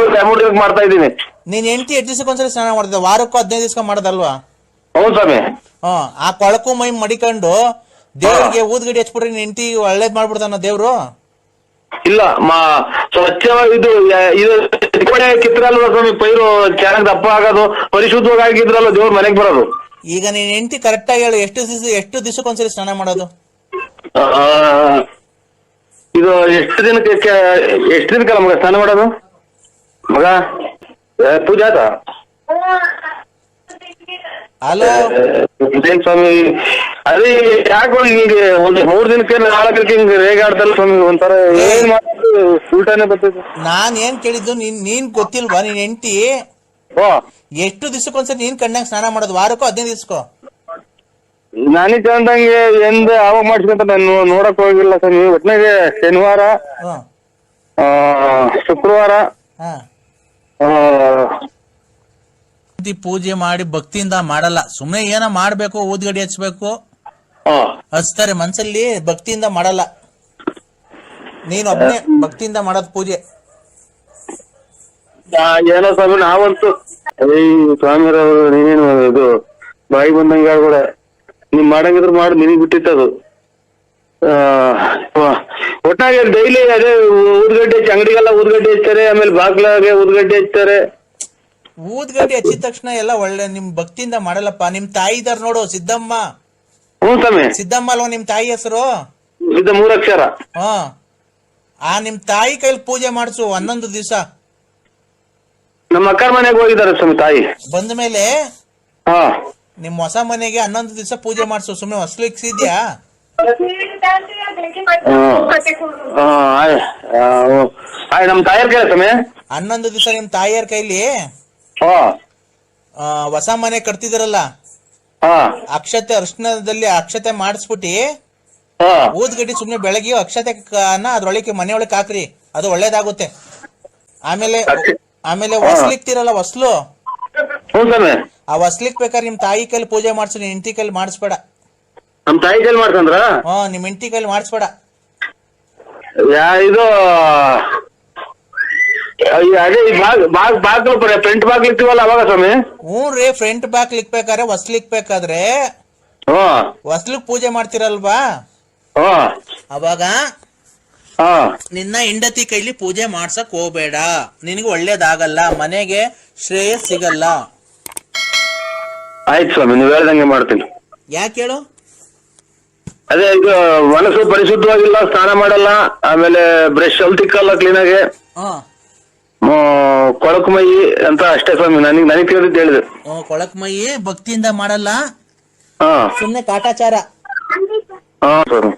ಮಾಡ್ತಾ ಇದ್ದೀನಿ. ನೀನ್ ಹೆಂಡತಿ ಎಷ್ಟು ದಿವಸಕ್ಕೊಂದ್ಸರಿ ಸ್ನಾನ ಮಾಡ್ತಿದ್ದ? ವಾರಕ್ಕೂ 15 ದಿವಸ ಮಾಡೋದಲ್ವಾ? ಹೌದು ಸ್ವಾಮಿ. ಆ ಕೊಳಕು ಮೈ ಮಡಿಕೊಂಡು ದೇವ್ರಿಗೆ ಊದ್ಗಡಿ ಹಚ್ಬಿಟ್ರೆ ನಿನ್ ಹೆಂಡತಿ ಒಳ್ಳೇದ್ ಮಾಡ್ಬಿಡ್ತಾನ ದೇವ್ರು. ಇಲ್ಲ ಸ್ವಚ್ಛವಾಗಿ ಇದು ಕಿತ್ರಲ್ವ ಸ್ವಾಮಿ, ಪೈರು ಚೆನ್ನಾಗಿ ದಪ್ಪ ಆಗೋದು, ಪರಿಶುದ್ಧವಾಗಿ ಆಗಿದ್ರಲ್ಲ ದೇವ್ರ ಮನೆಗೆ ಬರೋದು. ಈಗ ನೀನ್ ಹೆಂಡತಿ ಕರೆಕ್ಟ್ ಆಗಿ ಹೇಳು, ಎಷ್ಟು ದಿವಸಕ್ಕೊಂದ್ಸರಿ ಸ್ನಾನ ಮಾಡೋದು? ಇದು ಎಷ್ಟು ದಿನಕ್ಕಲ್ಲ ಮಗ ಸ್ನಾನ ಮಾಡೋದು? ಮಗ ಪೂಜಾ ಹಲೋ ಇದೇನ್ ಸ್ವಾಮಿ, ಅದೇ ಯಾಕೋ ಹಿಂಗೆ ಒಂದು 3 ದಿನಕ್ಕೆ 4 ದಿನಕ್ಕೆ ಹಿಂಗೆ ರೇಗಾಡ್ತಲ್ಲ ಸ್ವಾಮಿ, ಒಂಥರ ಏನ್ ಮಾಡೋದು ಉಲ್ಟಾನೆ ಬರ್ತೈತೆ. ನಾನ್ ಏನ್ ಕೇಳಿದ್ದು, ನೀನ್ ಗೊತ್ತಿಲ್ವಾ ನಿನ್ ಹೆಂಡತಿ ಎಷ್ಟು ದಿವಸಕ್ಕೊಂದ್ಸರಿ ನೀನ್ ಕಣ್ಣಾಗ ಸ್ನಾನ ಮಾಡೋದು? ವಾರಕ್ಕೂ 15 ದಿವಸಕ್ಕೋ? ನಾನೀಗ ಕಂಡಂಗೆ ಅವಾಗ ಮಾಡ್ಸ್ಕೊಂತ ನಾನು ನೋಡಕ್ ಹೋಗಿಲ್ಲ ಸ್ವಾಮಿ. ಒಟ್ನಾಗೆ ಶನಿವಾರ, ಶುಕ್ರವಾರ ಪೂಜೆ ಮಾಡಿ ಭಕ್ತಿಯಿಂದ ಮಾಡಲ್ಲ, ಸುಮ್ನೆ ಏನೋ ಮಾಡ್ಬೇಕು, ಊದ್ಗಡಿ ಹಚ್ಬೇಕು ಹಚ್ತಾರೆ. ಮನ್ಸಲ್ಲಿ ಭಕ್ತಿಯಿಂದ ಮಾಡಲ್ಲ. ನೀನ್ ಒಬ್ನೇ ಭಕ್ತಿಯಿಂದ ಮಾಡೋದ್ ಪೂಜೆ. ಏನೋ ಸ್ವಾಮಿ, ನಾವಂತೂ ಸ್ವಾಮಿರವರು ನೀನೇನು ಇದು ಬಾಯಿ ಬಂದಂಗ ಕೂಡ ನೀವ್ ಮಾಡಂಗಿದ್ರು ಮಾಡಿ ನಿನಗ್ ಬಿಟ್ಟಿತ್ತದು. ಒಟ್ಟಾಗಿ ಡೈಲಿ ಅದೇ ಊದ್ಗಡ್ಡೆ ಹಚ್ಚಿ, ಅಂಗಡಿಗೆಲ್ಲ ಊದ್ಗಡ್ಡೆ ಹಚ್ತಾರೆ, ಆಮೇಲೆ ಬಾಗ್ಲಾಗೆ ಊದ್ಗಡ್ಡೆ ಹಚ್ತಾರೆ. ಊದ್ಗಡ್ಡೆ ಹಚ್ಚಿದ ತಕ್ಷಣ ಎಲ್ಲ ಒಳ್ಳೆ ನಿಮ್ ಭಕ್ತಿಯಿಂದ ಮಾಡಲ್ಲಪ್ಪ. ನಿಮ್ ತಾಯಿ ಇದಾರ ನೋಡು, ಸಿದ್ದಮ್ಮ. ಸಿದ್ದಮ್ಮ ಅಲ್ವಾ ನಿಮ್ ತಾಯಿ ಹೆಸರು? 3 ಅಕ್ಷರ. ಆ ನಿಮ್ ತಾಯಿ ಕೈಲಿ ಪೂಜೆ ಮಾಡಿಸು 11 ದಿವಸ. ನಮ್ಮ ಅಕ್ಕರ ಮನೆಗೆ ಹೋಗಿದ್ದಾರೆ ಸ್ವಾಮಿ ತಾಯಿ. ಬಂದ ಮೇಲೆ ನಿಮ್ ಹೊಸ ಮನೆಗೆ 11 ದಿವಸ ಪೂಜೆ ಮಾಡಿಸು. ಸುಮ್ನೆ ಹೊಸ್ಲಿಕ್ಸಿದ್ಯಾ? ನಮ್ ತಾಯಿಯರ್ ಕೈ ಸ್ವಾಮಿ 11 ದಿವಸ ನಿಮ್ ತಾಯಿಯರ್ ಕೈಲಿ ಹೊಸ ಮನೆ ಕಟ್ತಿದಿರಲ್ಲ, ಅಕ್ಷತೆ ಅರ್ಶನದಲ್ಲಿ ಅಕ್ಷತೆ ಮಾಡಿಸ್ಬಿಟ್ಟಿ ಊದ್ಗಡ್ಡಿ ಸುಮ್ನೆ ಬೆಳಗ್ಗೆ ಅಕ್ಷತೆ ಅದ್ರೊಳಗೆ ಮನೆಯೊಳಗೆ ಹಾಕ್ರಿ, ಅದು ಒಳ್ಳೇದಾಗುತ್ತೆ. ಆಮೇಲೆ ಹೊಸ್ಲಿಕ್ತಿರಲ್ಲ, ಹೊಸ್ಲು, ಆ ಹೊಸ್ಲಿಕ್ ಬೇಕಾದ್ರೆ ನಿಮ್ ತಾಯಿ ಕೈಲಿ ಪೂಜೆ ಮಾಡ್ಸು, ನಿಮ್ ಹೆಂಡತಿ ಕೈಲಿ ಮಾಡಿಸ್ಬೇಡ. ನಮ್ ತಾಯಿ ಕೈಲಿ ಮಾಡ್ಸಂದ್ರ? ನಿಮ್ ಹೆಂಡತಿ ಕೈಲಿ ಮಾಡಿಸ್ಬೇಡ. ಇದು ಅದೇ ಬಾಗ್ಲು ಫ್ರಂಟ್ ಬಾಗ್ಲು ಇರ್ತೀವಲ್ಲ ಅವಾಗ ಸ್ವಾಮಿ? ಹ್ಞೂ ರೀ, ಫ್ರಂಟ್ ಬಾಗ್ಲು ಇಕ್ಬೇಕಾದ್ರೆ ಹೊಸ್ಲಿಕ್ ಬೇಕಾದ್ರೆ ಹೊಸ್ಲಿಕ್ ಪೂಜೆ ಮಾಡ್ತಿರಲ್ವಾ, ಅವಾಗ ನಿನ್ನ ಹೆಂಡತಿ ಕೈಲಿ ಪೂಜೆ ಮಾಡ್ಸಕ್ ಹೋಗ್ಬೇಡ. ನಿನಗೆ ಒಳ್ಳೇದಾಗಲ್ಲ, ಮನೆಗೆ ಶ್ರೇಯಸ್ ಸಿಗಲ್ಲ. ಆಯ್ತು ಸ್ವಾಮಿ, ನೀವ್ ಹೇಳ್ದಂಗೆ ಮಾಡ್ತೀನಿ. ಯಾಕೆ ಹೇಳು? ಅದೇ ಇದು ಮನಸ್ಸು ಪರಿಶುದ್ಧವಾಗಿಲ್ಲ, ಸ್ನಾನ ಮಾಡಲ್ಲ, ಆಮೇಲೆ ಬ್ರಷ್ ಅಲ್ಲಿ ತಿಕ್ಕಲ್ಲ ಕ್ಲೀನಾಗೆ, ಕೊಳಕು ಮೈ ಅಂತ ಅಷ್ಟೇ ಸ್ವಾಮಿ. ನನಗೆ ತಿಳಿದಿದ್ದು ಹೇಳಿದೆ. ಕೊಳಕು ಮೈ ಭಕ್ತಿಯಿಂದ ಮಾಡಲ್ಲ. ಹಾ ಸುಮ್ನೆ ಕಾಟಾಚಾರ. ಹಾ ಸರ್.